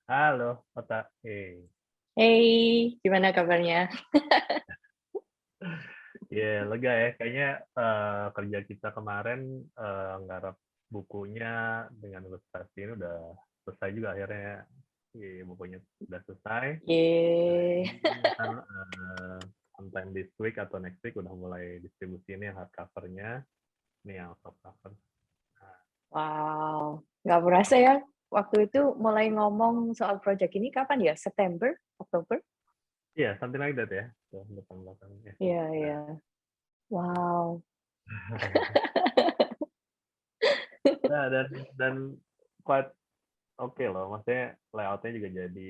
Halo, Ota. Hey, gimana kabarnya? Ya lega ya. Kayaknya kerja kita kemarin nggarap bukunya dengan ilustrasi ini udah selesai juga akhirnya ya. Bukunya udah selesai. Nah, Ye, ini kan sometime this week atau next week udah mulai distribusi ini yang hardcover-nya. Ini yang softcover. Nah, wow, nggak berasa ya. Waktu itu mulai ngomong soal project ini kapan ya? September, Oktober? iya, something like that ya. Tuh, belakang-belakang. Ya. Iya, iya. Nah. Wow. Nah, dan quite oke loh, maksudnya layoutnya juga jadi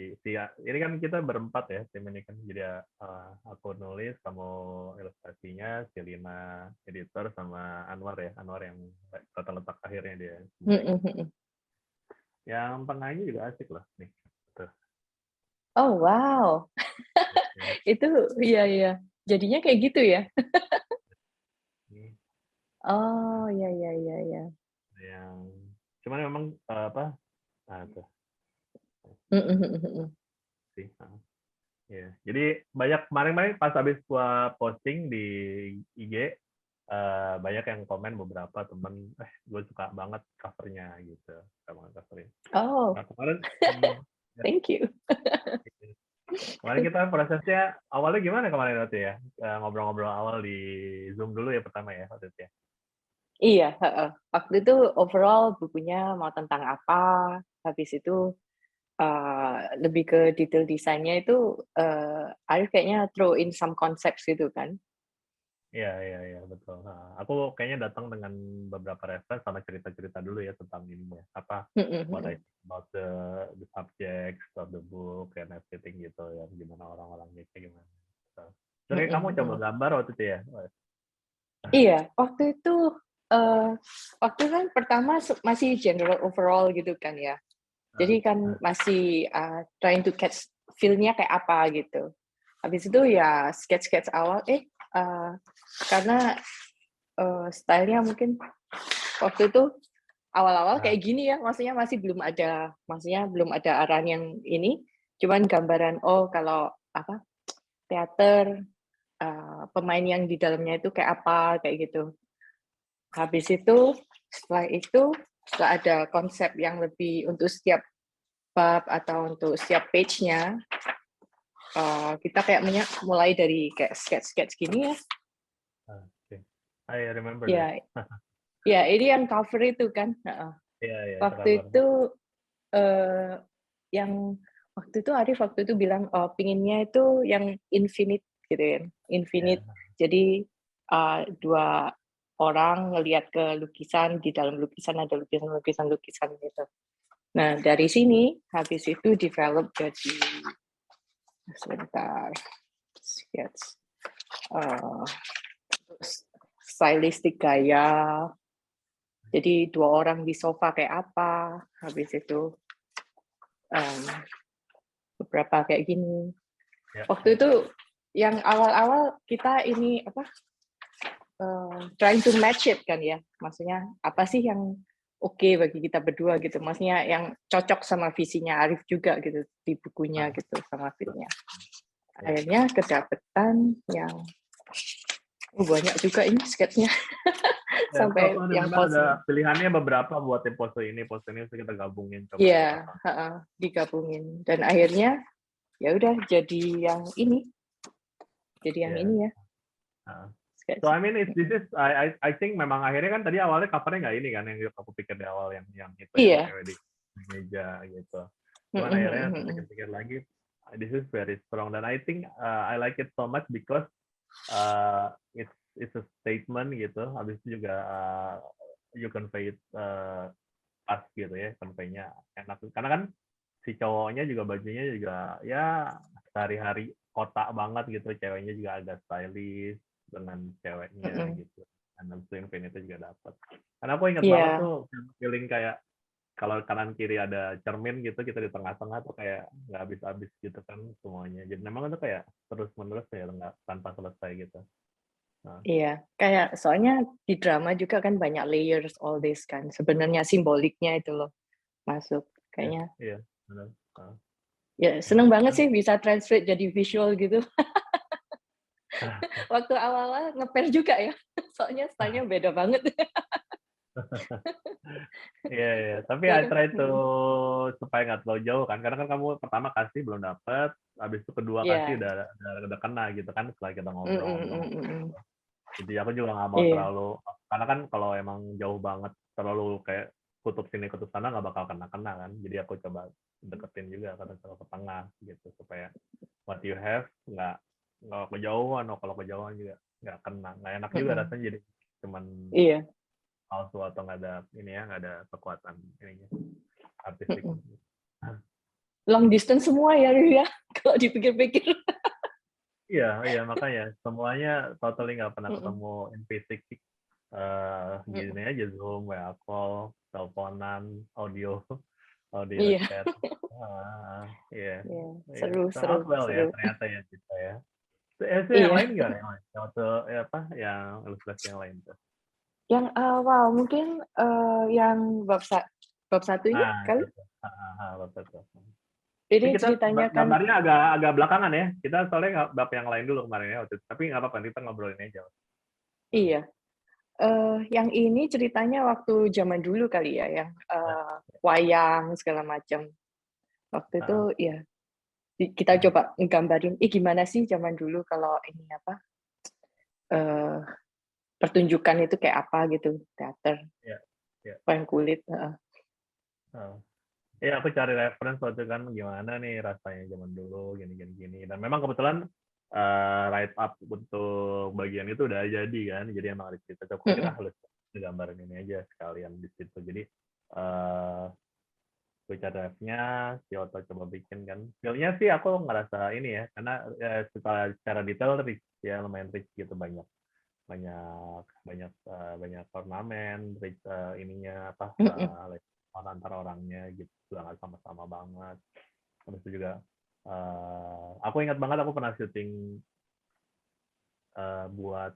ini kan kita berempat ya tim ini kan, jadi aku nulis, kamu ilustrasinya, si Lina editor, sama Anwar ya, Anwar yang letak akhirnya dia desain. Yang tengahnya juga asik loh nih. Tuh. Oh, wow. Itu, iya, iya. Jadinya kayak gitu ya? Ini Oh, iya, iya, iya, iya. yang cuman memang apa tuh sih. Ya. Jadi banyak kemarin pas habis gua posting di IG, banyak yang komen, beberapa temen, gue suka banget covernya gitu, suka banget covernya. Oh, Nah kemarin, ya, thank you. kemarin kita prosesnya awalnya gimana kemarin waktu ya, ngobrol-ngobrol awal di Zoom dulu ya pertama ya waktu itu ya. Iya, heeh. Waktu itu overall bukunya mau tentang apa, habis itu lebih ke detail desainnya itu, Arif kayaknya throw in some concepts gitu kan? Iya, iya, iya, betul. Nah, aku kayaknya datang dengan beberapa referensi sama cerita-cerita dulu ya tentang ini ya. Apa Mhm, what I mhm. think about the subjects of the book and everything gitu ya, gimana orang-orangnya kayak gimana. So, Mhm, jadi kamu coba mhm. gambar waktu itu ya? Iya, eee, waktu kan pertama masih general overall gitu kan ya. Ah, Jadi kan ah, masih, trying to catch feel-nya kayak apa gitu. Habis itu ya sketch-sketch awal, karena, style-nya mungkin waktu itu awal-awal ah, kayak gini ya, maksudnya belum ada arahan yang ini, cuman gambaran, oh kalau apa, teater, pemain yang di dalamnya itu kayak apa, kayak gitu. Habis itu, setelah ada konsep yang lebih untuk setiap bab atau untuk setiap page-nya, kita kayak mulai dari kayak sketch-sketch gini ya. oke. I remember that. Ya, ya ini yang cover itu kan, heeh. Iya, iya, itu Waktu cover. itu, eee, yang waktu itu Arif waktu itu bilang, pinginnya itu yang infinite gitu ya, infinite. Iya. Jadi, 2 orang ngelihat ke lukisan, di dalam lukisan ada lukisan-lukisan gitu. Nah, dari sini habis itu develop jadi sebentar, sketch, eee, stylistik gaya, jadi 2 orang di sofa kayak apa, habis itu, mmm, beberapa kayak gini. Ya, Waktu ya. itu yang awal-awal kita ini apa, trying to match it kan ya, maksudnya apa sih yang oke bagi kita berdua gitu, maksudnya yang cocok sama visinya Arif juga gitu, di bukunya Ah, gitu, sama feel-nya. ya. Akhirnya kedapetan yang banyak juga ini sketch-nya Ya, aku sampai yang remember ada pose-nya. pilihannya beberapa buat yang pose ini kita gabungin coba lihat Iya, apa. heeh, digabungin dan akhirnya ya udah jadi yang Ya. ini ya, Ah. So sketch. I mean, this is I think memang akhirnya kan tadi awalnya covernya nggak ini kan yang aku pikir di awal yang itu yang Iya, cewek di meja gitu. mhm, Cuman mhm, akhirnya saya mhm. pikir-pikir lagi, this is very strong dan I think I like it so much because it's a statement gitu. Habis itu juga you convey it pas gitu ya, convey-nya enak. Karena kan si cowoknya juga bajunya juga ya sehari-hari kotak banget gitu, ceweknya juga agak stylish dengan ceweknya Mhm. gitu. Dan langsung itu juga dapat. Karena aku ingat banget Iya, tuh feeling kayak kalau kanan kiri ada cermin gitu, kita di tengah-tengah tuh kayak nggak habis-habis gitu kan semuanya. Jadi memang itu kayak terus menerus ya nggak tanpa selesai gitu. Nah, iya. Kayak soalnya di drama juga kan banyak layers all this kan, sebenarnya simboliknya itu loh masuk iya, kayaknya. iya, benar. Nah. Ya, seneng banget sih bisa translate jadi visual gitu. Waktu awal-awal nge-pair juga ya, soalnya style-nya beda banget. Iya, iya. Tapi I Terus try to supaya nggak terlalu jauh kan, karena kan kamu pertama kasih belum dapet, habis itu kedua kasih iya, udah kena gitu kan setelah kita mhm ngobrol-ngobrol. mhm mhm. Jadi aku juga nggak mau Iya, terlalu, karena kan kalau emang jauh banget terlalu kayak kutub sini kutub sana nggak bakal kena-kena kan. Jadi aku coba deketin juga kadang ke tengah gitu supaya what you have nggak kejauhan, atau kalau kejauhan juga nggak kena, nggak enak juga mhm, rasanya jadi cuman iya, palsu atau nggak ada ini ya, nggak ada kekuatan ininya mhm. artistiknya. Long distance semua ya, Ria, kalau dipikir-pikir. Iya, iya makanya semuanya totally nggak pernah Mhm ketemu in fisik. Gini mhm. aja Zoom, WA call, teleponan, audio, audio Iya, chat. Iya, iya, iya. seru seru Sangat well ya seru. ternyata ya kita ya. Itu yang Iya, lain gimana? Yang lain? Yang waktu apa? Yang ilustrasi yang lain tuh? yang awal mungkin, yang bab 1 ini Nah, itu kali? tuh. Betul tuh. Ini Ini kita ceritanya kan gambarnya agak agak belakangan ya. Kita soalnya nggak bab yang lain dulu kemarin ya waktu itu. Tapi nggak apa-apa, kita ngobrolin aja. Nah, iya, yang ini ceritanya waktu zaman dulu kali ya, yang, nah, wayang segala macam. Waktu itu nah, ya kita nah. coba nggambarin, gimana sih zaman dulu kalau ini apa, eee, pertunjukan itu kayak apa gitu, teater, Iya, iya. wayang kulit, heeh. Heeh. Iya, aku cari reference waktu kan gimana nih rasanya zaman dulu gini gini gini. Dan memang kebetulan write up untuk bagian itu udah jadi kan. Jadi emang ada cerita. Aku pikir Mhm harus gambarin ini aja sekalian di situ. Jadi eh gue cari drive-nya, si Otto coba bikin kan. Feel-nya sih aku ngerasa ini ya, karena secara detail rich ya, lumayan rich gitu, banyak banyak banyak banyak ornamen, rich ininya apa mhm like, antara orangnya gitu, sangat sama-sama banget. Terus itu juga aku ingat banget aku pernah syuting buat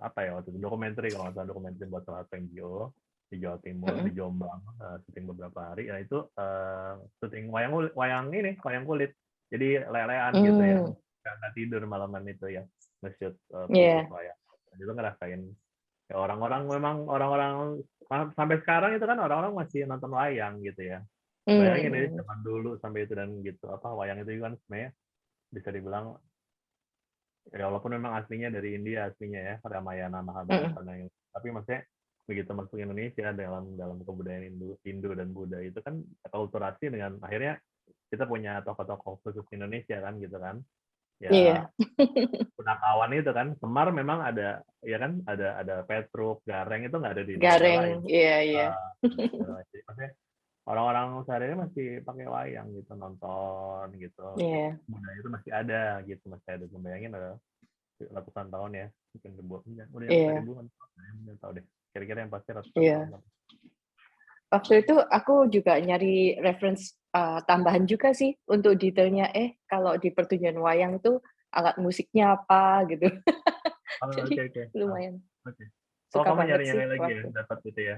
apa ya waktu itu dokumenter, kalau nggak salah dokumenter buat salah satu NGO di Jawa Timur di mhm. Jombang, syuting beberapa hari. Nah itu syuting wayang ini wayang kulit, jadi lelean gitu ya, Mmm, nggak tidur malaman itu ya, nge-shoot proses iya, wayang. Dan itu ngerasain ya, orang-orang memang orang-orang sampai sekarang itu kan orang-orang masih nonton wayang gitu ya. Bayangin ya mhm, zaman dulu sampai itu, dan gitu apa wayang itu kan sebenarnya bisa dibilang ya, walaupun memang aslinya dari India aslinya ya, Ramayana mhm, Mahabharata, tapi maksudnya begitu masuk Indonesia dalam dalam kebudayaan Hindu dan Buddha itu kan akulturasi dengan akhirnya kita punya tokoh-tokoh khusus Indonesia kan gitu kan ya. iya, Punakawan itu kan Semar memang ada ya kan, ada Petruk Gareng itu nggak ada di daerah Gareng, lain. iya iya, uh, jadi maksudnya orang-orang sehari-hari masih pakai wayang gitu, nonton gitu, iya budaya itu masih ada gitu, masih ada. Bayangin ada ratusan tahun ya, mungkin ribuan, udah sampai iya ribuan, nggak tahu deh, kira-kira yang pasti ratusan tahun. iya. Waktu itu aku juga nyari reference, tambahan juga sih untuk detailnya, kalau di pertunjukan wayang itu alat musiknya apa gitu. Oke, Jadi oke. lumayan Oke. Oh, suka kamu banget sih nyari-nyari lagi ya waktu dapat itu ya.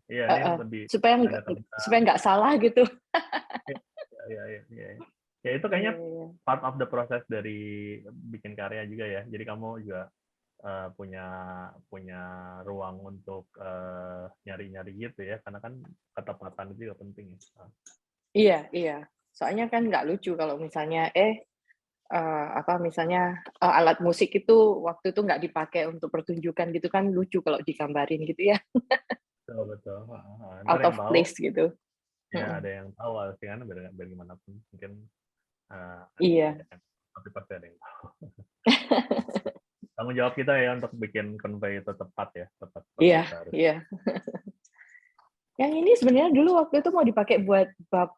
Iya, ini heeh, lebih supaya ada nggak kental. supaya nggak salah gitu. Iya, iya, iya, iya. Ya itu kayaknya Iya iya. part of the process dari bikin karya juga ya. Jadi kamu juga punya punya ruang untuk nyari-nyari gitu ya, karena kan ketepatan itu juga penting ya. Iya iya. Soalnya kan nggak lucu kalau misalnya, apa misalnya, alat musik itu waktu itu nggak dipakai untuk pertunjukan gitu kan lucu kalau digambarin gitu ya, Betul, betul. Ntar out yang of tahu place gitu. ya, Mhm. ada yang tahu sih kan, bagaimanapun mungkin Iya ada yang, tapi pasti ada yang tahu. Tanggung jawab kita ya untuk bikin convey itu tepat ya, tepat seperti iya seharusnya. iya. Yang ini sebenarnya dulu waktu itu mau dipakai buat bab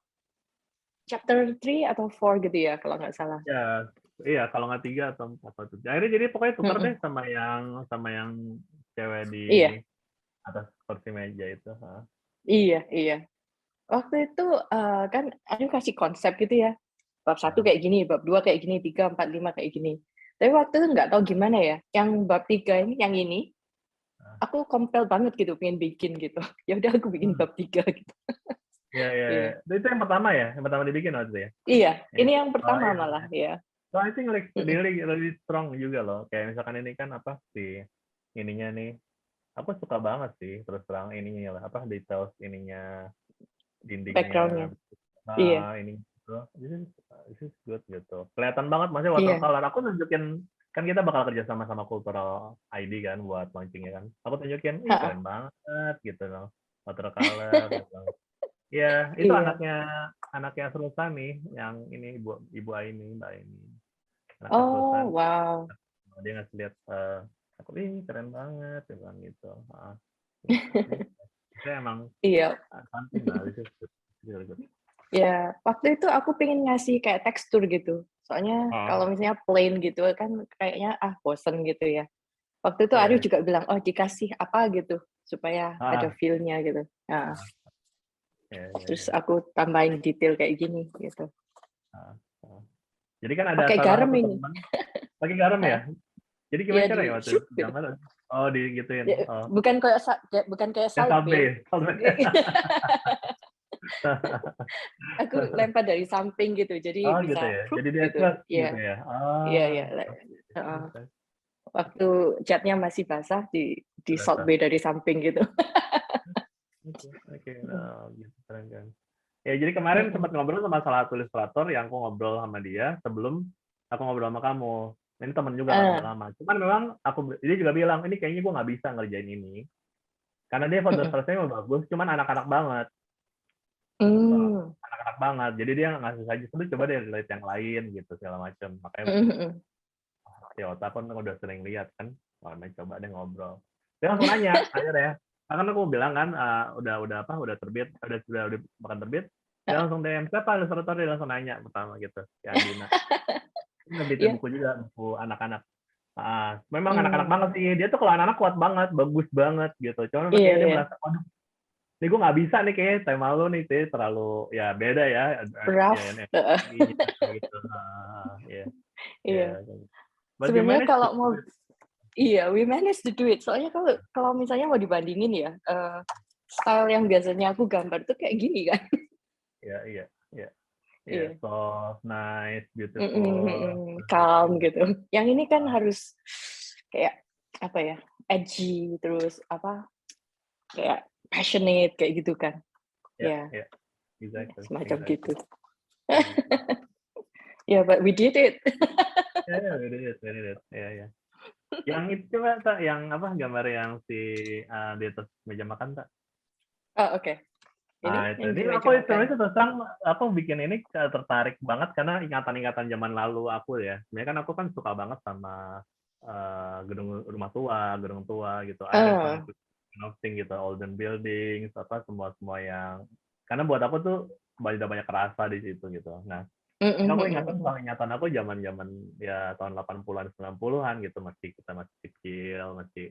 chapter 3 atau 4 gitu ya kalau nggak salah. Ya, iya kalau nggak 3 atau 4 atau 7. Akhirnya jadi pokoknya tukar deh Mhm. sama yang cewek di Iya atas kursi meja itu. iya iya. Waktu itu, kan aku kasih konsep gitu ya, bab 1 kayak gini, bab 2 kayak gini, 3 4 5 kayak gini. Tapi waktu itu nggak tahu gimana ya, yang bab 3 ini, yang ini, aku compel banget gitu pengen bikin gitu. Ya udah aku bikin Hmm. bab 3 gitu. Ya, ya, Iya. itu yang pertama ya, yang pertama dibikin waktu itu ya. Iya, Iya. ini yang Oh pertama iya. malah ya. So I think like Mm-mm. really really strong juga loh. Kayak misalkan ini kan apa sih ininya nih. Aku suka banget sih terus terang ininya lah apa details ininya Backgroundnya. dindingnya Iya, ini gitu. This is good gitu. Kelihatan banget maksudnya iya. watercolor. Aku tunjukin kan kita bakal kerja sama Cultural ID kan buat launchingnya kan. Aku tunjukin, ih Ha-ha. keren banget gitu loh. Watercolor gitu. Iya, itu Iya. anaknya Sultan nih, yang ini ibu Aini, Mbak Aini. Anaknya Sultan, Oh, wow. dia ngasih lihat, aku ih keren banget, dia bilang gitu. Saya emang Iya, something lah, this is good. Really good. ya. Waktu itu aku pengen ngasih kayak tekstur gitu. Soalnya kalau misalnya plain gitu kan kayaknya bosen gitu ya. Waktu itu Arif Iya, juga bilang, oh dikasih apa gitu supaya ada feel-nya gitu. Nah, iya, terus iya. aku tambahin detail kayak gini gitu. Jadi kan ada Pakai salah garam satu ini. teman, pakai garam ya? Jadi gimana Ya cara ya di waktu shoot itu? gitu. Gambar? Oh, digituin. Ya, Oh, bukan kayak yang salve. sampai. Aku lempar dari samping gitu, jadi Oh gitu bisa ya. prup Jadi dia gitu. crush gitu Iya, ya. iya, Oh, iya. Heeh. Waktu catnya masih basah di salt terasa. bay dari samping gitu. Oke, oke. Oh, gitu keren kan. Ya, jadi kemarin sempat ngobrol sama salah satu ilustrator yang aku ngobrol sama dia sebelum aku ngobrol sama kamu. Ini temen juga kan udah Ah, lama. Cuman memang dia juga bilang ini kayaknya gue nggak bisa ngerjain ini karena dia fotografernya bagus, cuman anak-anak banget. Gitu. hmm. Anak-anak banget. Jadi dia ngasih saja dulu coba deh lihat yang lain gitu segala macam. Makanya si Ota pun udah sering lihat kan. Makanya coba deh ngobrol. Dia langsung nanya deh. Karena aku bilang kan udah terbit, udah bahkan terbit. Dia langsung DM siapa ilustrator, dia langsung nanya pertama gitu. Ya Andina. Ini nerbitin Ya. buku juga, buku anak-anak. Memang anak-anak Hmm. banget sih. Dia tuh kalau anak-anak kuat banget, bagus banget gitu. Cuman Iya, kayaknya dia iya. merasa, waduh, ini gue nggak bisa nih kayaknya tema lu nih, terlalu ya beda ya. Ya Rough. ini gitu. Ya, ya. Iya. But you Sebenarnya managed to kalau do mau it. iya, we managed to do it. Soalnya kalau misalnya mau dibandingin ya, style yang biasanya aku gambar tuh kayak gini kan. Ya, iya, iya, iya. Iya. Soft, nice, Mm-mm, beautiful. mm-mm. Calm gitu. Yang ini kan harus kayak apa ya, edgy terus apa kayak passionate kayak gitu kan. Ya, Ya, ya, exactly, semacam exactly. gitu. Ya, but we did it. Ya, ya, we did it, we did it. Ya, ya. Yang itu coba tak, yang apa gambar yang si di atas meja makan tak? Oh, oke. Ini Itu. yang di Ini meja aku makan. sebenarnya terus terang aku bikin ini tertarik banget karena ingatan-ingatan zaman lalu aku ya. Sebenarnya kan aku kan suka banget sama gedung rumah tua, gedung tua gitu. I have fun Ah, thing gitu, olden buildings, apa semua yang karena buat aku tuh udah banyak rasa di situ gitu. Nah, ini aku ingatan mm-mm. soal ingatan aku zaman-zaman ya tahun 80-an 90-an gitu kita masih kecil, masih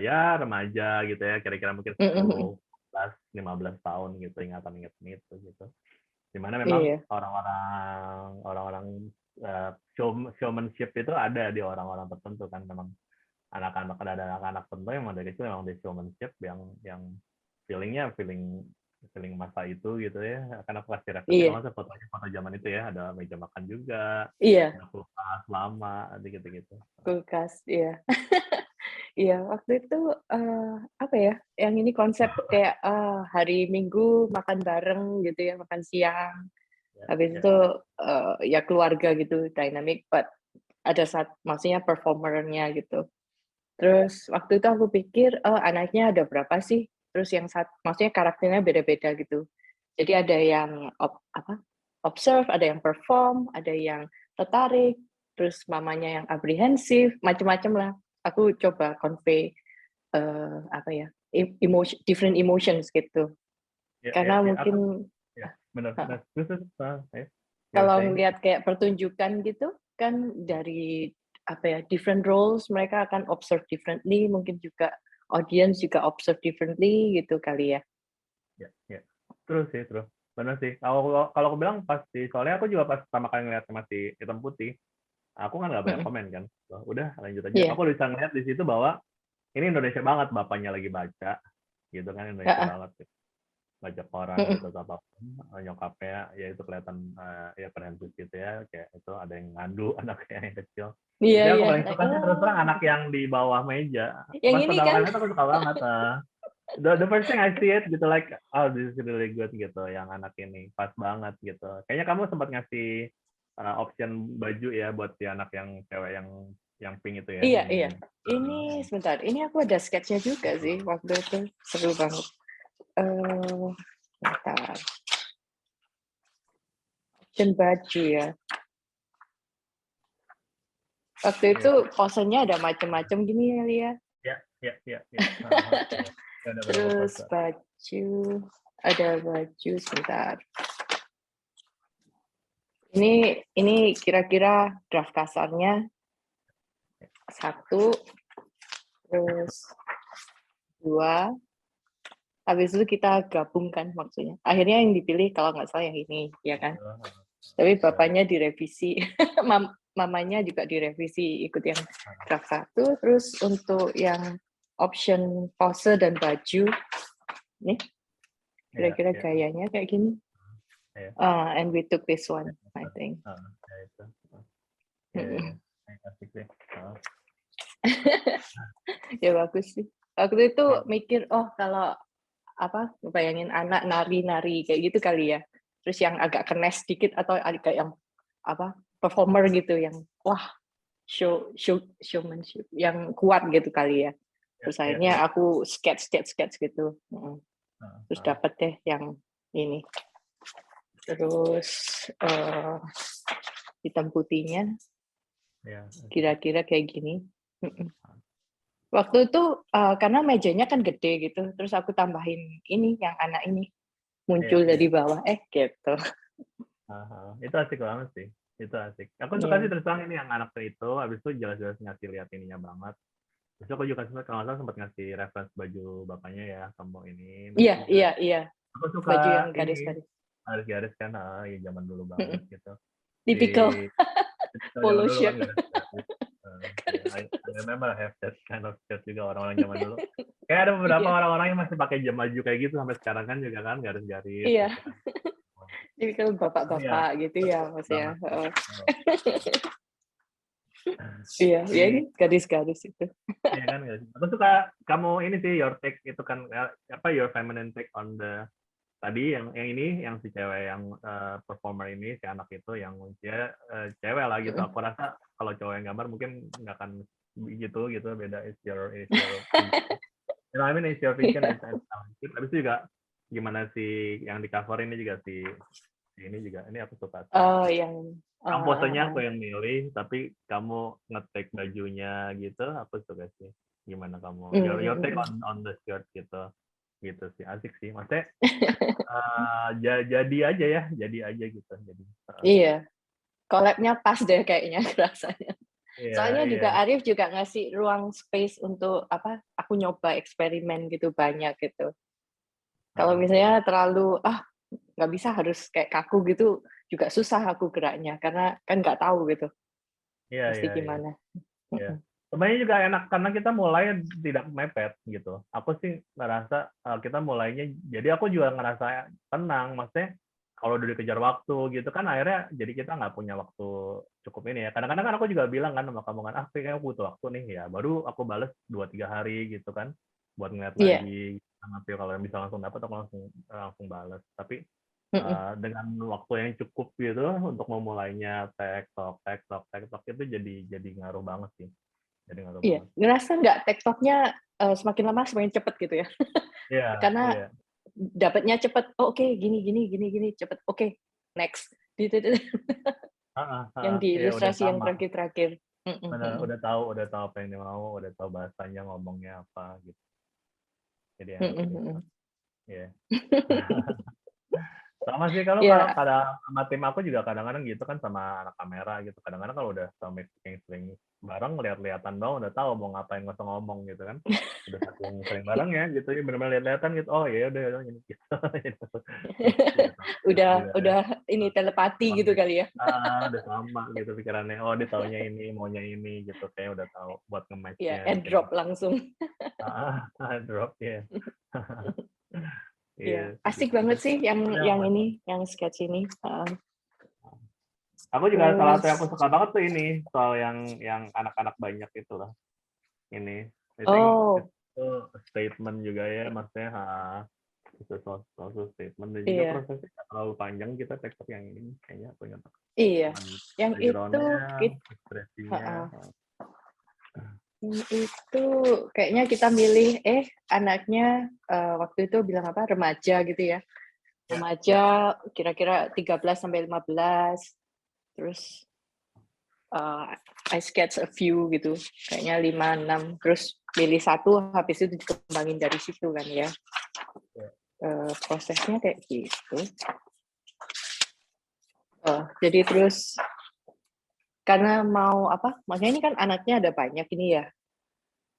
ya remaja gitu ya, kira-kira mungkin Mm-mm. 15 tahun gitu ingatan-ingatan itu gitu. Dimana memang Iya, orang-orang showmanship itu ada di orang-orang tertentu kan memang anak-anak ada anak-anak tertentu yang dari kecil memang di showmanship yang feelingnya feeling masa itu gitu ya. Karena aku kasih referensi iya, kalau nggak salah fotonya foto zaman itu ya, ada meja makan juga, iya. ada kulkas lama gitu-gitu. Kulkas, iya. Iya, waktu itu apa ya? Yang ini konsep kayak hari Minggu makan bareng gitu ya, makan siang. Ya, Habis ya, itu ya keluarga gitu, dynamic, but ada maksudnya performernya gitu. Terus waktu itu aku pikir, anaknya ada berapa sih? Terus yang maksudnya karakternya beda-beda gitu. Jadi ada yang observe, ada yang perform, ada yang tertarik, terus mamanya yang aprehensif, macam-macam lah. Aku coba convey apa ya, different emotions gitu. ya, ya, Karena ya. Aku mungkin ya benar. uh, Nah, terus ya, you're kalau saying ngelihat kayak pertunjukan gitu kan dari apa ya different roles mereka akan observe differently, mungkin juga audience juga observe differently gitu kali ya. ya, ya. Terus benar sih. Kalau aku bilang pasti soalnya aku juga pas pertama kali ngeliat masih hitam putih, aku kan nggak banyak Mm-mm. komen kan. Udah lanjut aja. Iya. Aku bisa ngeliat di situ bahwa ini Indonesia banget, bapaknya lagi baca gitu kan, Indonesia Yeah. banget. baca koran gitu atau apapun, nyokapnya ya itu kelihatan ya prehensius gitu ya, kayak itu ada yang ngadu anaknya yang kecil. Iya, Tapi aku iya. paling Like, suka sih terus terang oh, anak yang di bawah meja. yang Pas ini pertama kan. kali itu aku suka banget. The first thing I see it gitu like, oh this is really good gitu, yang anak ini pas banget gitu. Kayaknya kamu sempat ngasih option baju ya buat si anak yang cewek yang pink itu ya, Iya, yang iya. Ini sebentar, ini aku ada sketchnya juga sih waktu itu, seru banget. Bentar. Option baju ya. Waktu itu posenya ada macam-macam gini ya, Lia. ya. Ada berapa Terus pose? baju, ada baju sebentar. Ini kira-kira draft kasarnya 1, terus 2, habis itu kita gabungkan maksudnya. Akhirnya yang dipilih kalau nggak salah yang ini, ya kan? Tapi bapaknya direvisi, mamanya juga direvisi ikut yang draft 1, terus untuk yang option pose dan baju, nih kira-kira gayanya kayak gini. And we took this one, I think. Asik deh. Ya bagus sih. Waktu itu mikir, oh kalau apa, bayangin anak nari-nari kayak gitu kali ya. Terus yang agak kenes sedikit atau agak yang apa, performer gitu yang wah, showmanship yang kuat gitu kali ya. Terus akhirnya aku sketch gitu. Terus dapet deh yang ini. Terus hitam putihnya kira-kira kayak gini. Waktu itu karena mejanya kan gede gitu, terus aku tambahin ini yang anak ini muncul dari bawah, gitu. Itu asik banget sih, itu asik. Aku suka sih terus terang ini yang anak itu, habis itu jelas-jelas ngasih lihat ininya banget. Terus aku juga kalau nggak salah sempat ngasih reference baju bapaknya ya, kamu ini. Iya. Aku suka Baju yang ini garis-garis. garis-garis kan, ya zaman dulu banget gitu. Typical polo Dulu kan shirt. garis-garis. I remember I have that kind of shirt juga orang-orang zaman dulu. Kayak ada beberapa orang-orang yang masih pakai baju kayak gitu sampai sekarang kan juga kan garis-garis. Iya. Gitu kan. Typical bapak-bapak gitu ya maksudnya. Iya, ini garis-garis itu. Iya kan, aku suka kamu ini sih your take itu kan apa your feminine take on the tadi yang ini yang si cewek yang performer ini si anak itu yang dia cewek lah gitu. Aku rasa kalau cowok yang gambar mungkin nggak akan gitu beda is your you know, I mean is your vision and habis itu juga gimana sih yang di cover ini juga si ini juga ini aku suka. Oh, yang Posenya aku yang milih, tapi kamu nge-take bajunya gitu, aku suka sih. Gimana kamu? Your take on the shirt gitu sih, asik sih. Maksudnya jadi aja gitu. Iya, collab-nya pas deh kayaknya rasanya. Yeah, Soalnya juga Arif juga ngasih ruang space untuk apa? Aku nyoba eksperimen gitu banyak gitu. Kalau misalnya terlalu nggak bisa harus kayak kaku gitu, juga susah aku geraknya karena kan nggak tahu gitu. Mesti gimana. Iya. Sebenarnya juga enak karena kita mulai tidak mepet gitu. Aku sih ngerasa kita mulainya, jadi aku juga ngerasa tenang. Maksudnya kalau udah dikejar waktu gitu kan akhirnya jadi kita nggak punya waktu cukup ini ya. Kadang-kadang kan aku juga bilang kan sama kamu kan, kayaknya aku butuh waktu nih ya. Baru aku bales 2-3 hari gitu kan buat ngeliat lagi. Tapi kalau bisa langsung dapat aku langsung bales. Tapi dengan waktu yang cukup gitu untuk memulainya TikTok itu jadi ngaruh banget sih. Iya, ngerasa nggak TikToknya semakin lama semakin cepet gitu ya? Karena dapatnya cepet. Oh, oke, gini cepet. Oke, next. Yang di ilustrasi yang terakhir. Udah tahu apa yang dia mau, udah tahu bahasanya ngomongnya apa gitu. Jadi enak sih. Iya. Sama sih kalau sama tim aku juga kadang-kadang gitu kan sama anak kamera gitu. Kadang-kadang kalau udah sama sering bareng lihat-lihatan dong udah tahu mau ngapain nggak usah ngomong gitu kan. Udah sering bareng ya gitu ya benar-benar lihat-lihatan gitu. Oh ya udah ini gitu. udah ini telepati gitu kali ya. Udah sama gitu pikirannya. Oh dia taunya ini, maunya ini gitu. Kayak udah tahu buat nge-match-nya. Iya, airdrop langsung. Drop ya. Iya, Iya, asik gitu. banget Jadi, sih yang sebenarnya yang level. ini, yang sketch ini. Aku juga salah satu yang aku Terus, suka banget tuh ini soal yang anak-anak banyak itu loh. Ini, I think oh itu statement juga ya, maksudnya itu social statement dan juga iya, prosesnya nggak terlalu panjang kita tektok yang ini kayaknya aku ingat iya, cuman yang itu backgroundnya, kita, ekspresinya. itu kayaknya kita milih, anaknya waktu itu bilang apa, remaja gitu ya. Ya, ya. Remaja kira-kira 13 sampai 15. Terus I sketch a few gitu, kayaknya 5, 6. Terus pilih satu, habis itu dikembangin dari situ kan ya. Ya. Prosesnya kayak gitu. Jadi terus karena mau apa? Makanya ini kan anaknya ada banyak ini ya.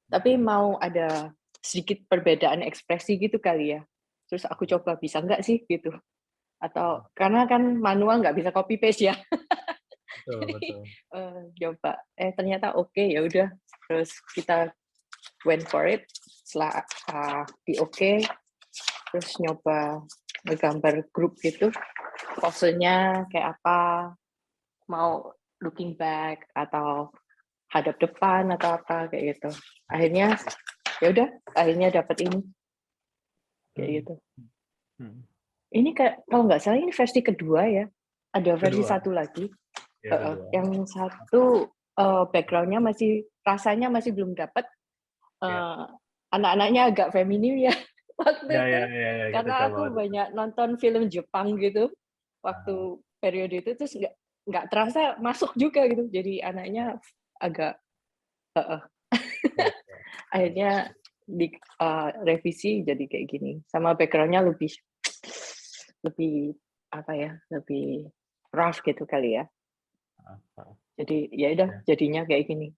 Tapi mau ada sedikit perbedaan ekspresi gitu kali ya. Terus aku coba bisa nggak sih gitu. Atau karena kan manual nggak bisa copy paste ya. Betul, Jadi betul. coba ternyata oke, ya udah. Terus kita went for it. Setelah di oke, terus nyoba ngegambar grup gitu. Posenya kayak apa, mau looking back atau hadap depan atau apa kayak gitu. Akhirnya ya udah, akhirnya dapat ini kayak Hmm. gitu. Hmm. Ini kalau nggak salah ini versi kedua ya. Ada versi Kedua, satu lagi. ya kedua. Yang satu backgroundnya rasanya masih belum dapat. Ya, Anak-anaknya agak feminim ya waktu ya, itu, ya, ya, ya, kita karena coba aku waktu itu. banyak nonton film Jepang gitu Ah, waktu periode itu, terus nggak terasa masuk juga gitu. Jadi anaknya agak ya, ya. akhirnya di revisi jadi kayak gini. Sama backgroundnya lebih lebih apa ya, lebih rough gitu kali ya. Ah, ah. Jadi ya udah Ya. jadinya kayak gini.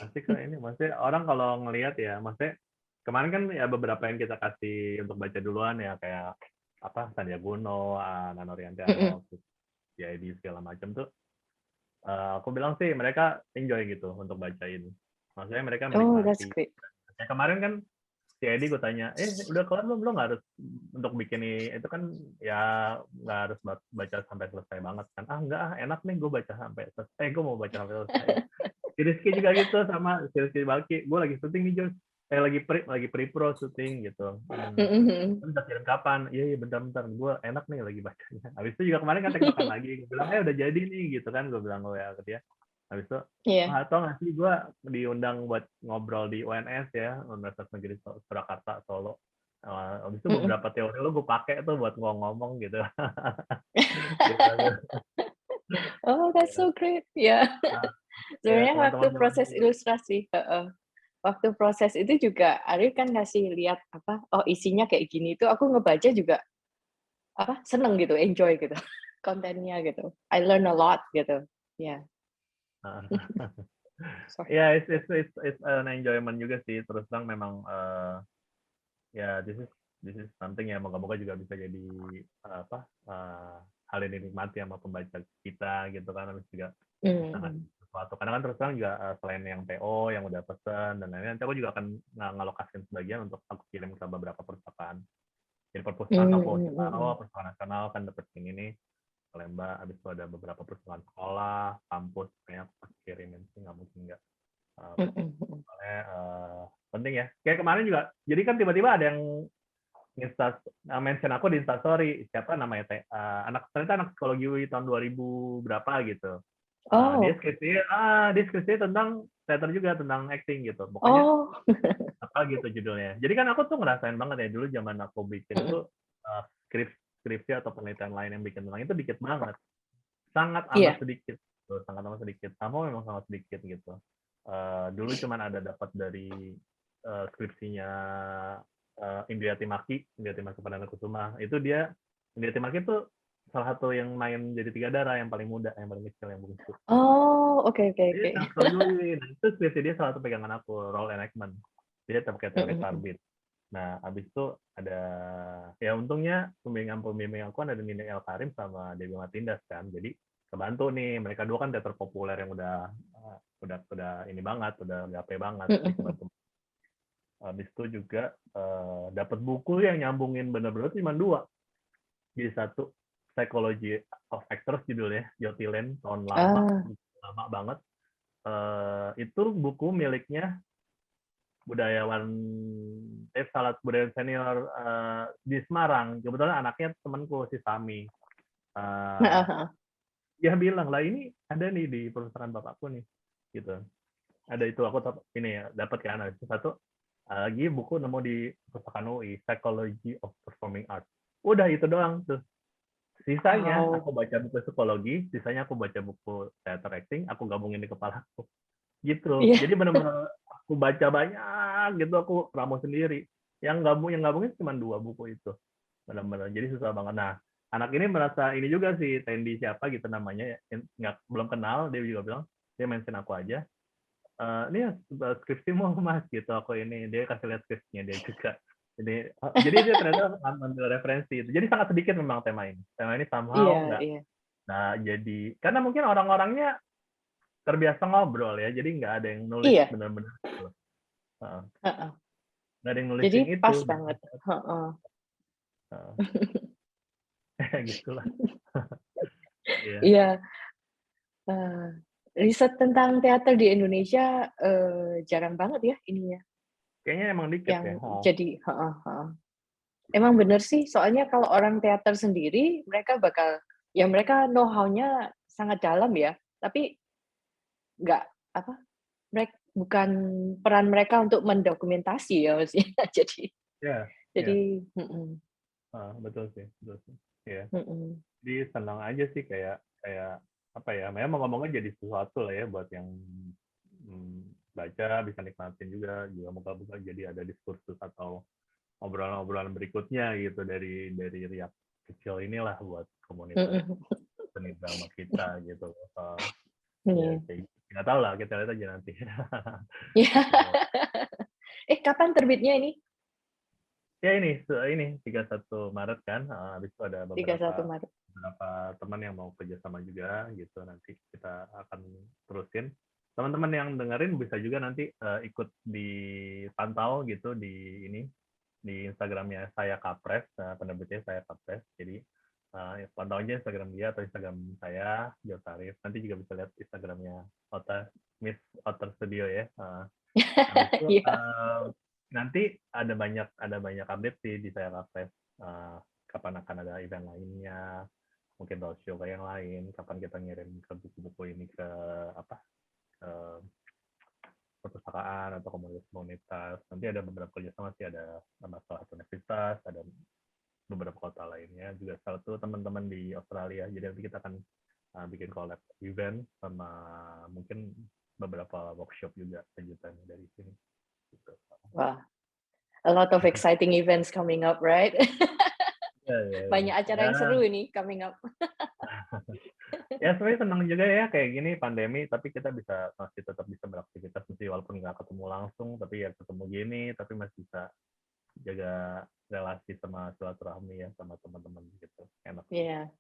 Asik kok ini, maksudnya orang kalau ngelihat ya, maksudnya kemarin kan ya beberapa yang kita kasih untuk baca duluan ya kayak apa Sandiaga Uno, Nano Riantiano, CID segala macam tuh. Aku bilang sih mereka enjoy gitu untuk bacain. Maksudnya mereka Oh, that's menikmati. great. Ya, kemarin kan CID gue tanya, udah kelar belum? Lo nggak harus untuk bikin itu kan ya nggak harus baca sampai selesai banget kan? Enggak, enak nih gue baca sampai selesai. Gue mau baca sampai selesai. Si Rizky juga gitu sama si Rizky Balki. Gue lagi syuting nih Jos. Lagi pre-pro syuting gitu. Bentar kirim kapan? Iya bentar-bentar. Gue enak nih lagi bacanya. Habis itu juga kemarin kan tektokan lagi. Gue bilang udah jadi nih gitu kan. Gue bilang ya ke dia. Habis itu Iya. atau nggak sih gue diundang buat ngobrol di UNS ya, Universitas Negeri Surakarta Solo. Habis itu beberapa teori lo gue pakai tuh buat ngomong gitu. Oh, that's so great. Ya. Nah, ya Sebenarnya waktu teman-teman zaman proses dulu. ilustrasi, waktu proses itu juga Arif kan ngasih lihat apa, oh isinya kayak gini itu aku ngebaca juga apa seneng gitu, enjoy gitu kontennya gitu. I learn a lot gitu. Ya, sorry. Ya, it's an enjoyment juga sih. Terus terang memang ya this is something yang moga-moga juga bisa jadi apa hal yang dinikmati sama pembaca kita gitu kan. Terus juga bisa ngasih sesuatu. Karena kan terus terang juga selain yang PO yang udah pesen dan lain-lain, nanti aku juga akan ngalokasin sebagian untuk aku kirim ke beberapa perpustakaan. Jadi perpustakaan tokoh Citaro, perpustakaan nasional kan dapat ini nih Lembah, habis itu ada beberapa perpustakaan sekolah, kampus, kayak aku kirimin sih nggak mungkin nggak. Soalnya penting ya. Kayak kemarin juga, jadi kan tiba-tiba ada yang mention aku di Instastory, siapa namanya ternyata anak psikologi UI tahun 2000 berapa gitu. Dia Oh, skripsinya tentang teater juga, tentang acting gitu. Pokoknya oh, apa gitu judulnya. Jadi kan aku tuh ngerasain banget ya dulu zaman aku bikin tuh skripsi atau penelitian lain yang bikin tentang itu dikit banget. Sangat amat iya. sedikit. Sangat amat sedikit. Kamu memang sangat sedikit gitu. Dulu cuman ada dapat dari skripsinya Indriati Maki Perdana Kusuma. Itu dia Indriati Maki itu salah satu yang main jadi tiga darah yang paling muda, yang paling kecil, yang bungsu. Oh, oke oke Dia oke. psikologi. Nah, itu skripsi dia salah satu pegangan aku, role enactment. Dia pakai teori Tarbit. Nah, abis itu ada ya untungnya pembimbing aku kan ada Nina El Karim sama Dewi Matindas kan. Jadi kebantu nih, mereka dua kan teater populer yang udah ini banget, udah gape banget, jadi kebantu. Habis itu juga dapat buku yang nyambungin bener-bener cuma 2. Jadi satu Psychology of Actors judulnya, Jotilen, tahun Ah, lama banget. Itu buku miliknya budayawan salah satu budayawan senior di Semarang. Kebetulan anaknya temanku si Sami. Uh, dia bilang lah ini ada nih di perpustakaan bapakku nih, gitu. Ada itu aku ini ya dapat kan. Itu satu lagi buku nemu di perpustakaan UI, Psychology of Performing Arts. Udah itu doang tuh. Sisanya wow. aku baca buku psikologi, sisanya aku baca buku theater acting, aku gabungin di kepala aku. Gitu. Iya, Jadi benar-benar aku baca banyak gitu, aku ramu sendiri. Yang gabungin cuma 2 buku itu. Benar-benar. Jadi susah banget. Nah, anak ini merasa ini juga sih, Tendi siapa gitu namanya, nggak belum kenal, dia juga bilang, dia mention aku aja. Ini skripsimu mas gitu, aku ini dia kasih lihat skripsinya dia juga. Jadi dia ternyata ambil referensi itu. Jadi sangat sedikit memang tema ini. Tema ini iya, somehow nggak. iya. Nah, jadi karena mungkin orang-orangnya terbiasa ngobrol ya, jadi nggak ada yang nulis Iya, benar-benar gitu. heeh. Nggak ada yang nulis Jadi yang itu pas gitu. banget. Heeh. Gitulah. Iya. Iya, riset tentang teater di Indonesia jarang banget ya ininya Kayaknya emang dikit yang ya. jadi heeh, heeh. Emang bener sih, soalnya kalau orang teater sendiri mereka bakal ya mereka know how-nya sangat dalam ya, tapi nggak apa, mereka bukan peran mereka untuk mendokumentasi ya maksudnya. Iya, iya. Jadi mhm, Betul sih, betul sih. Iya. mhm, Jadi senang aja sih kayak kayak apa ya? Memang ngomongnya jadi sesuatu lah ya buat yang baca bisa nikmatin juga moga-moga jadi ada diskursus atau obrolan-obrolan berikutnya gitu dari riak kecil inilah buat komunitas mhm, seni drama kita gitu. Ya iya. kayak nggak tahu lah kita lihat aja nanti. Iya. Gitu. Kapan terbitnya ini? Ya ini 31 Maret kan, habis itu ada 31 beberapa Maret. beberapa teman yang mau kerjasama juga gitu, nanti kita akan terusin. Teman-teman yang dengerin bisa juga nanti ikut dipantau gitu di Instagramnya saya Kapres, penerbitnya saya Kapres. Jadi pantau aja Instagram dia atau Instagram saya Jo Sarif. Nanti juga bisa lihat Instagramnya Miss Otter Studio ya. Habis itu Iya. nanti ada banyak update sih di saya Kapres. Kapan akan ada event lainnya, mungkin roadshow kayak yang lain, kapan kita ngirim ke buku-buku ini ke apa ke perpustakaan atau komunitas. Nanti ada beberapa kerjasama sih, ada sama salah satu universitas, ada beberapa kota lainnya, juga salah satu teman-teman di Australia. Jadi nanti kita akan bikin collab event sama mungkin beberapa workshop juga kejutan dari sini. Gitu. Wah, a lot of exciting events coming up, right? Ya, ya, ya. Banyak acara yang seru ini coming up. Ya sebenarnya senang juga ya kayak gini pandemi, tapi kita masih tetap bisa beraktivitas meski walaupun nggak ketemu langsung, tapi ya ketemu gini, tapi masih bisa jaga relasi sama silaturahmi ya sama teman-teman gitu, enak sih. Iya.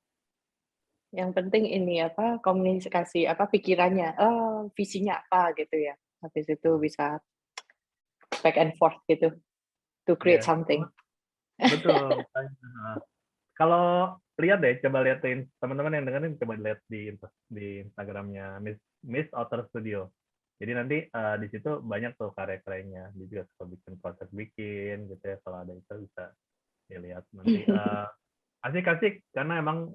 Yang penting ini apa, komunikasi apa, pikirannya, visinya apa gitu ya. Habis itu bisa back and forth gitu, to create Iya, something. betul. Kalau lihat deh, coba liatin teman-teman yang dengerin, coba lihat di Instagramnya Miss Otter Studio. Jadi nanti di situ banyak tuh karya-karyanya. Dia juga suka bikin proses bikin gitu ya. Kalau ada itu bisa dilihat nanti. Asik-asik karena emang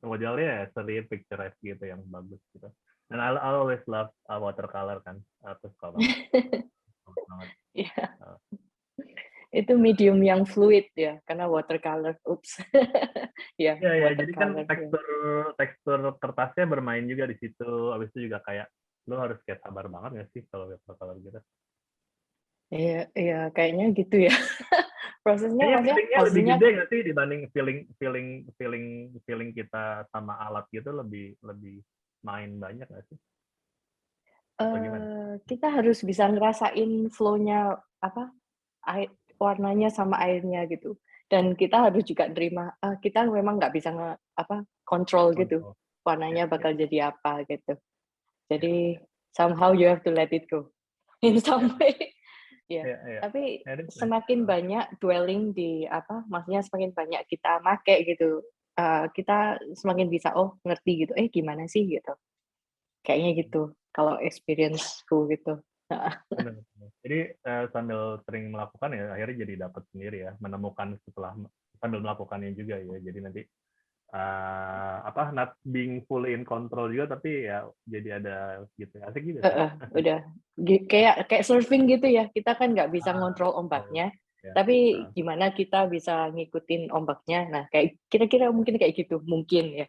modelnya sering picturesque gitu yang bagus gitu. Dan I always love watercolor kan. Aku suka banget. Suka banget. Iya, Uh, itu medium yang fluid ya, karena watercolor. Oops. Ya, Ya, ya, jadi kan watercolor. Ya. tekstur tekstur kertasnya bermain juga di situ. Habis itu juga kayak lo harus kayak sabar banget nggak sih kalau watercolor gitu? Iya, iya, kayaknya gitu ya. Prosesnya Kayaknya maksudnya feelingnya lebih hasilnya gede nggak sih dibanding feeling feeling feeling feeling kita sama alat gitu lebih lebih main banyak nggak sih? Atau gimana? kita harus bisa ngerasain flow-nya apa, warnanya sama airnya gitu. Dan kita harus juga nerima, kita memang nggak bisa apa, kontrol gitu, Kontrol. Ya, warnanya ya, bakal jadi apa gitu. ya, Jadi ya, somehow you have to let it go in ya. some way. Iya. Iya, iya. Tapi Ya, that's nice. semakin banyak dwelling di apa, maksudnya semakin banyak kita make gitu, kita semakin bisa, oh ngerti gitu, gimana sih gitu. Kayaknya gitu, kalau experience-ku gitu. Heeh. Benar, benar. Jadi sambil sering melakukan ya akhirnya jadi dapat sendiri ya, menemukan setelah sambil melakukannya juga ya. Jadi nanti apa not being fully in control juga tapi ya jadi ada gitu. Asik juga sih. Heeh, udah kayak kayak surfing gitu ya, kita kan nggak bisa ngontrol Betul. ombaknya, Ya. tapi gimana kita bisa ngikutin ombaknya. Nah, kayak kira-kira mungkin kayak gitu, mungkin ya,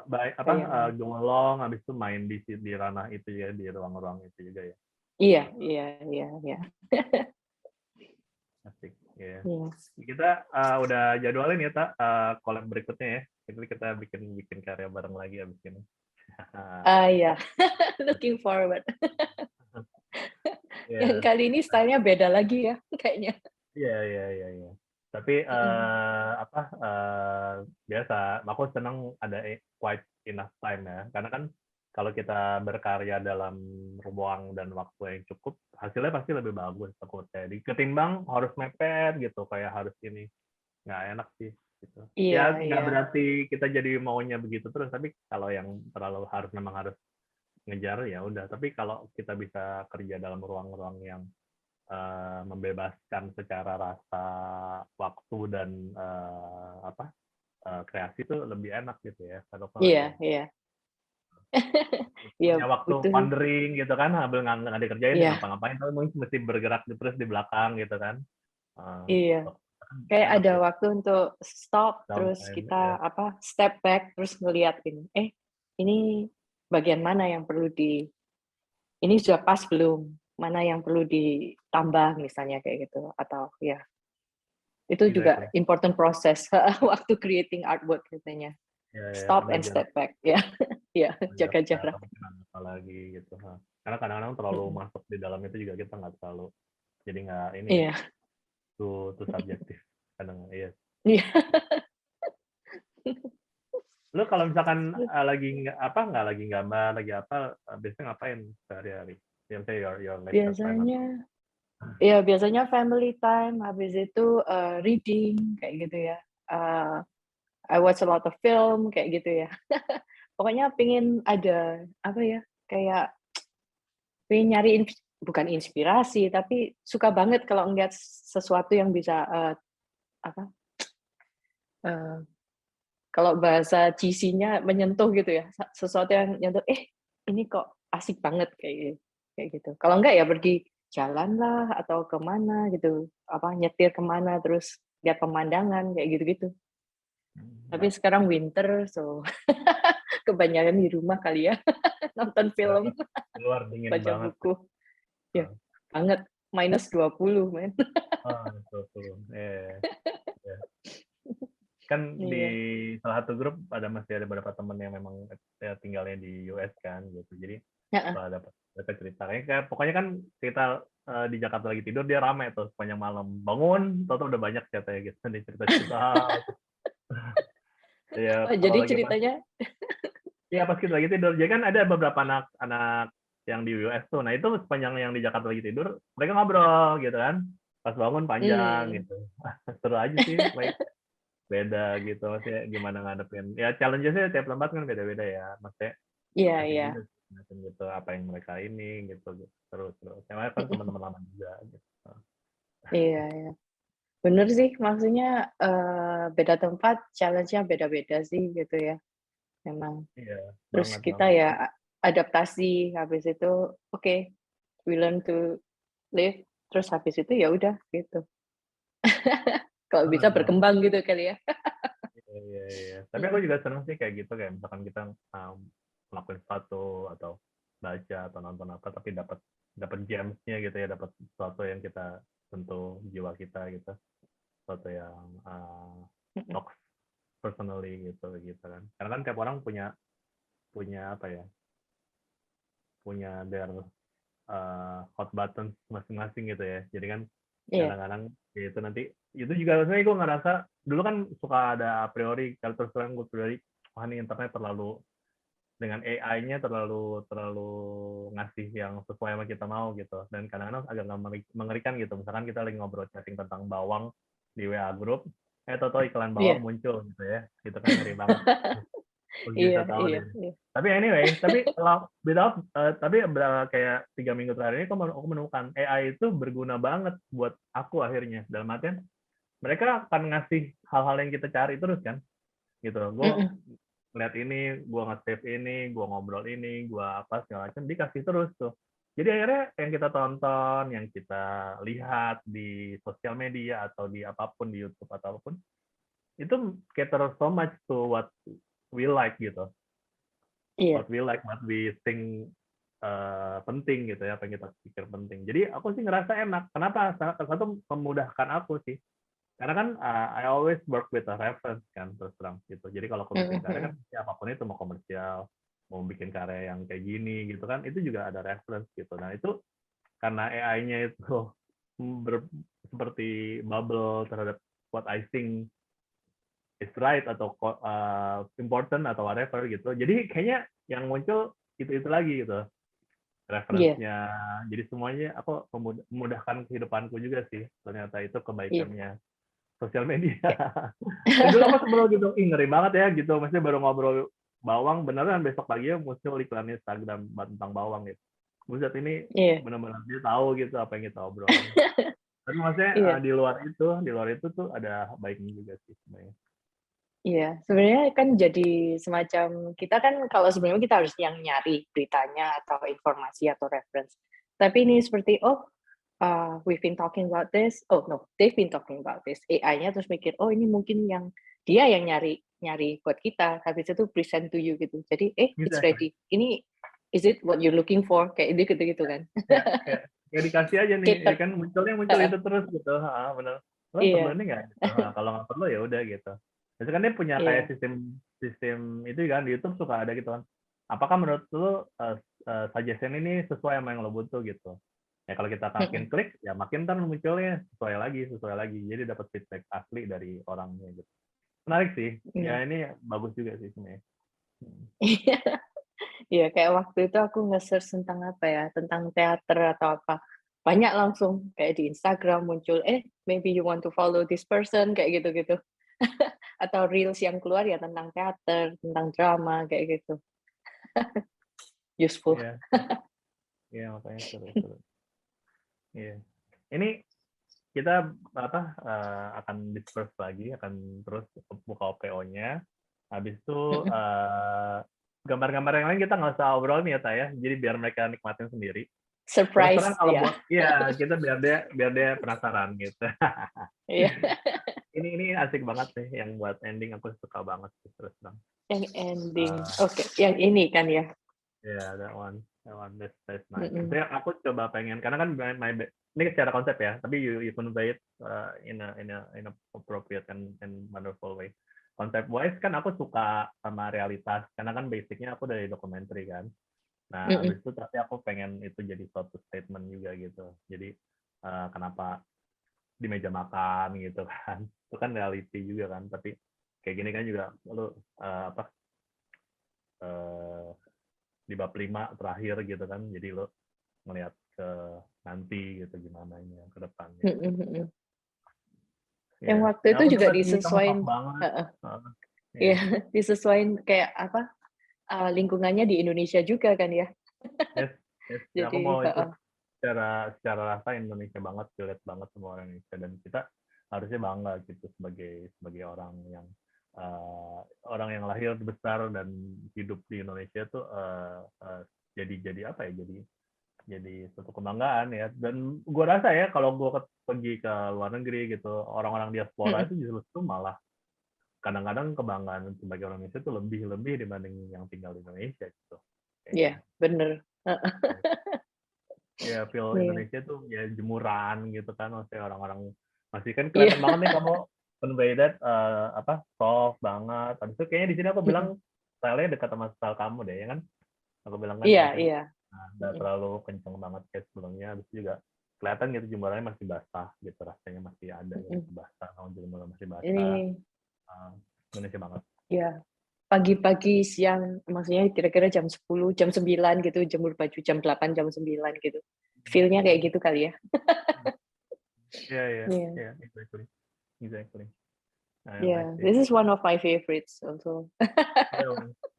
Baik apa bayangan. gomolong habis itu main di ranah itu ya di ruang-ruang itu juga ya. Iya iya iya iya. Asik. Ya. Iya. Kita udah jadwalin ya tak collab berikutnya ya. Jadi kita bikin bikin karya bareng lagi abis ini. Iya, looking forward. Yang Ya. kali ini style-nya beda lagi ya, kayaknya. Iya, iya, iya, iya. Tapi Mhm. apa biasa, aku senang ada quite enough time ya. Karena kan kalau kita berkarya dalam ruang dan waktu yang cukup, hasilnya pasti lebih bagus takutnya. Ketimbang harus mepet gitu, kayak harus ini. Nggak enak sih. Gitu. Iya Ya nggak iya. berarti kita jadi maunya begitu terus, tapi kalau yang terlalu harus memang harus ngejar ya udah. Tapi kalau kita bisa kerja dalam ruang-ruang yang membebaskan secara rasa waktu dan apa kreasi itu lebih enak gitu ya kalau Iya ya iya. Iya, punya waktu butuh wandering gitu kan sambil nggak dikerjain ya iya ngapa-ngapain tapi mungkin mesti bergerak terus di belakang gitu kan. Eh, iya. kan Kayak enak ada gitu waktu untuk stop, terus downtime ya. kita apa, step back, terus ngelihat ini, ini bagian mana yang perlu ini sudah pas belum? Mana yang perlu ditambah misalnya kayak gitu, atau ya, itu juga Exactly. important process waktu creating artwork katanya. Ya, ya Stop ambil and jarak step back, ya, ya, ambil jaga jarak jarak. mungkin apa lagi gitu. Karena kadang-kadang terlalu Mm-mm. masuk di dalam itu juga kita nggak terlalu jadi nggak ini ya Iya, tuh subjektif kadang iya. iya. Lu kalau misalkan lagi nggak lagi gambar lagi apa biasanya ngapain sehari-hari yang saya your leisure time atau Biasanya, ya biasanya family time, habis itu reading kayak gitu ya. Eh, I watch a lot of film kayak gitu ya. Pokoknya pengen ada apa ya, kayak pengen nyari bukan inspirasi, tapi suka banget kalau ngeliat sesuatu yang bisa apa eh, kalau bahasa cheesy-nya menyentuh gitu ya, sesuatu yang nyentuh, ini kok asik banget kayak gitu. Kalau enggak ya pergi jalan lah atau kemana gitu, apa nyetir kemana terus lihat pemandangan kayak gitu-gitu. Tapi sekarang winter, so kebanyakan di rumah kali ya, nonton film, keluar dingin baca banget buku. Ya, banget. -20, men. betul betul ya. Kan di Iya. salah satu grup masih ada beberapa temen yang memang ya, tinggalnya di US kan gitu jadi Heeh. kalau dapat mereka cerita kayak pokoknya kan kita di Jakarta lagi tidur dia rame tuh sepanjang malam bangun tahu udah banyak katanya gitu nih cerita-cerita ya Oh, kalau jadi lagi pas ceritanya iya pas kita lagi tidur jadi kan ada beberapa anak-anak yang di US tuh nah itu sepanjang yang di Jakarta lagi tidur mereka ngobrol gitu kan pas bangun panjang hmm, gitu seru aja sih like beda gitu maksudnya gimana ngadepin ya challenge-nya tiap tempat kan beda-beda ya maksudnya iya asik iya. juga sih ngeliatin gitu apa yang mereka ini gitu terus terus yang lain kan teman-teman lama juga gitu. Iya iya. Bener sih, maksudnya, beda tempat challenge-nya beda-beda sih gitu ya, memang. Iya Terus banget kita banget ya adaptasi, habis itu oke, we learn to live, terus habis itu ya udah gitu. Kalau bisa banget banget berkembang gitu kali ya. iya, iya, iya. Tapi aku Mhm. juga seneng sih kayak gitu kayak misalkan kita ngelakuin sesuatu atau baca atau nonton apa tapi dapat dapat gemsnya gitu ya dapat sesuatu yang kita sentuh jiwa kita gitu sesuatu yang Mhm. talks personally gitu kan karena kan tiap orang punya punya apa ya punya their hot button masing-masing gitu ya jadi kan Iya. kadang-kadang ya itu nanti itu juga sebenarnya gue ngerasa dulu kan suka ada a priori kalau terus terang gue priori wah ini internet terlalu dengan AI-nya terlalu ngasih yang sesuai sama kita mau gitu. Dan kadang-kadang agak mengerikan gitu. Misalkan kita lagi ngobrol chatting tentang bawang di WA group, tahu-tahu iklan bawang Iya. muncul gitu ya. Gitu kan ngeri banget. Terus Iya, bisa tahu iya, deh. iya. Tapi anyway, kalau tapi kayak 3 minggu terakhir ini aku menemukan AI itu berguna banget buat aku akhirnya. Dalam artian mereka akan ngasih hal-hal yang kita cari terus kan, gitu. Gue Mm-mm. lihat ini, gue nge-save ini, gue ngobrol ini, gue apa segala macam dikasih terus tuh. Jadi akhirnya yang kita tonton, yang kita lihat di sosial media atau di apapun di YouTube atau apapun itu cater so much to what we like gitu. Iya. What we like, what we think penting gitu ya, apa yang kita pikir penting. Jadi aku sih ngerasa enak. Kenapa? Satu memudahkan aku sih. Karena kan I always work with a reference kan, terus terang gitu. Jadi kalau aku bikin karya kan Mm-mm. apapun itu, mau komersial, mau bikin karya yang kayak gini gitu kan, itu juga ada reference gitu. Nah itu karena AI-nya itu seperti bubble terhadap what I think is right atau important atau whatever gitu. Jadi kayaknya yang muncul itu lagi gitu Iya, referensinya. Jadi semuanya aku memudahkan kehidupanku juga sih. Ternyata itu iya. kebaikannya sosial media. Kayak- Dan dulu aku sebelum gitu, ngeri banget ya gitu. Maksudnya baru ngobrol bawang, beneran besok pagi muncul iklan Instagram tentang bawang gitu. Buset ini Iya, benar-benar dia tahu gitu apa yang kita obrolin. Tapi maksudnya iya, di luar itu tuh ada baiknya juga sih sebenarnya. iya. Sebenarnya kan jadi semacam kita kan kalau sebelumnya kita harus yang nyari beritanya atau informasi atau reference. Tapi ini seperti we've been talking about this. Oh no, they've been talking about this. AI-nya terus mikir, oh ini mungkin yang dia yang nyari nyari buat kita. Habis itu present to you gitu. Jadi it's Exactly. ready. Ini is it what you're looking for? Kayak gitu kan. Kayak dikasih aja nih, ya Cater. kan muncul itu terus gitu. Bener. Lo perlu Iya, ini nggak? Gitu. Kalau nggak perlu ya udah gitu. Biasanya kan dia punya kayak iya. sistem itu kan di YouTube suka ada gitu kan. Apakah menurut lo suggestion ini sesuai sama yang lo butuh gitu? Ya kalau kita makin Mm-mm. klik, ya makin kan munculnya sesuai lagi. Jadi dapat feedback asli dari orangnya gitu. Menarik sih. Iya. Ya ini bagus juga sih sebenarnya. Hmm. Iya, iya, kayak waktu itu aku nge-search tentang apa ya, tentang teater atau apa. Banyak langsung kayak di Instagram muncul, maybe you want to follow this person, kayak gitu-gitu. Atau reels yang keluar ya tentang teater, tentang drama, kayak gitu. Useful. Iya, iya makanya seru. Iya. Ini kita akan disperse lagi, akan terus buka OPO-nya. Habis itu Mm-mm. gambar-gambar yang lain kita nggak usah obrol nih ya, Taya. Jadi biar mereka nikmatin sendiri. Terus terang Surprise, kalau ya. buat, iya kita biar dia penasaran gitu. Iya. Ini asik banget nih, yang buat ending aku suka banget sih, terus terang. Yang ending. Uh, Oke, yang ini kan ya. yeah, that's nice. Mm-mm. Saya aku coba pengen karena kan ini secara konsep ya, tapi you convey it in a appropriate and wonderful way. Konsep wise kan aku suka sama realitas karena kan basicnya aku dari dokumenter kan. Nah Mm-mm. abis itu tapi aku pengen itu jadi suatu statement juga gitu. Jadi kenapa di meja makan gitu kan? Itu kan reality juga kan. Tapi kayak gini kan juga lu apa uh, di bab 5 terakhir gitu kan, jadi lo ngelihat ke nanti gitu gimana ini ke depannya. Mm-mm. Mm-mm. Yang Ya, waktu yeah. itu Aku juga suka sih kamu top disesuaiin, banget. heeh, Yeah. iya, disesuaiin kayak apa, lingkungannya di Indonesia juga kan ya. Yes, yes. Ya, aku Jadi mau itu heeh. secara rasa Indonesia banget, relate banget sama orang Indonesia dan kita harusnya bangga gitu sebagai orang orang yang lahir besar dan hidup di Indonesia tuh jadi apa ya jadi suatu kebanggaan ya. Dan gue rasa ya kalau gue pergi ke luar negeri gitu, orang-orang diaspora Mhm. itu justru malah kadang-kadang kebanggaan sebagai orang Indonesia itu lebih dibanding yang tinggal di Indonesia gitu. Iya, Kayaknya. bener. Heeh. Ya feel Iya. Indonesia tuh ya jemuran gitu kan, maksudnya orang-orang masih kan Iya. kelihatan banget nih kamu convey that soft banget. Habis itu kayaknya di sini aku bilang Mhm. style-nya dekat sama style kamu deh ya kan. Aku bilang kan Iya, maksudnya iya. nggak Mhm. terlalu kenceng banget kayak sebelumnya. Habis itu juga kelihatan gitu jemurannya masih basah gitu, rasanya masih ada yang Mhm. basah, kalau jemuran masih basah. Ini Uh, Indonesia banget. ya pagi-pagi, siang, maksudnya kira-kira jam 10, jam 9 gitu, jemur baju jam 8, jam 9 gitu. Feel-nya kayak gitu kali ya. Yeah, Yeah. yeah, exactly. I Yeah, see. this is one of my favorites also.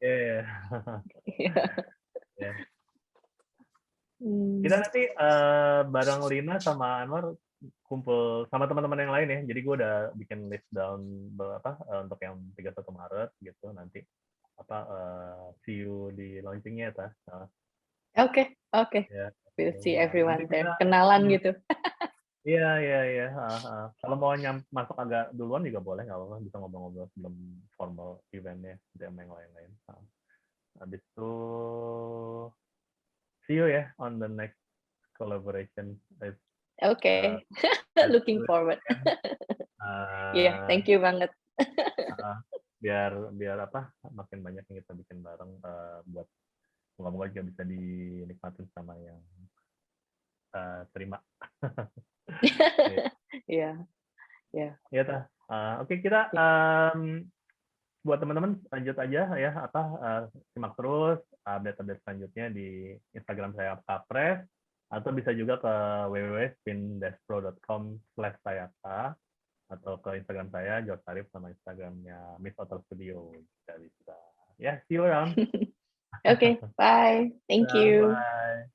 Yeah, yeah. Yeah. Yeah. Hmm. Kita nanti bareng Lina sama Anwar kumpul sama teman-teman yang lain ya. Jadi gue udah bikin list down untuk yang 31 Maret gitu nanti see you di launchingnya ya. Okay. Ya. We'll see Nanti everyone there. kita Kenalan gitu. iya. Kalau mau masuk agak duluan juga boleh, nggak apa-apa, bisa ngobrol-ngobrol sebelum formal eventnya sama yang lain-lain. Habis itu see you ya on the next collaboration. Okay. Let's Looking do it forward. again. Yeah, thank you banget. Biar makin banyak yang kita bikin bareng buat moga-moga juga bisa dinikmatin sama yang terima. Iya. Ya tah. Oke, kita buat teman-teman lanjut aja ya simak terus update-update selanjutnya di Instagram saya Kapres, atau bisa juga ke www.spindespro.com/sayaka atau ke Instagram saya George Arif sama Instagramnya Miss Hotel Studio. Bisa. Ya, see you around. Okay, bye. Thank you. Bye.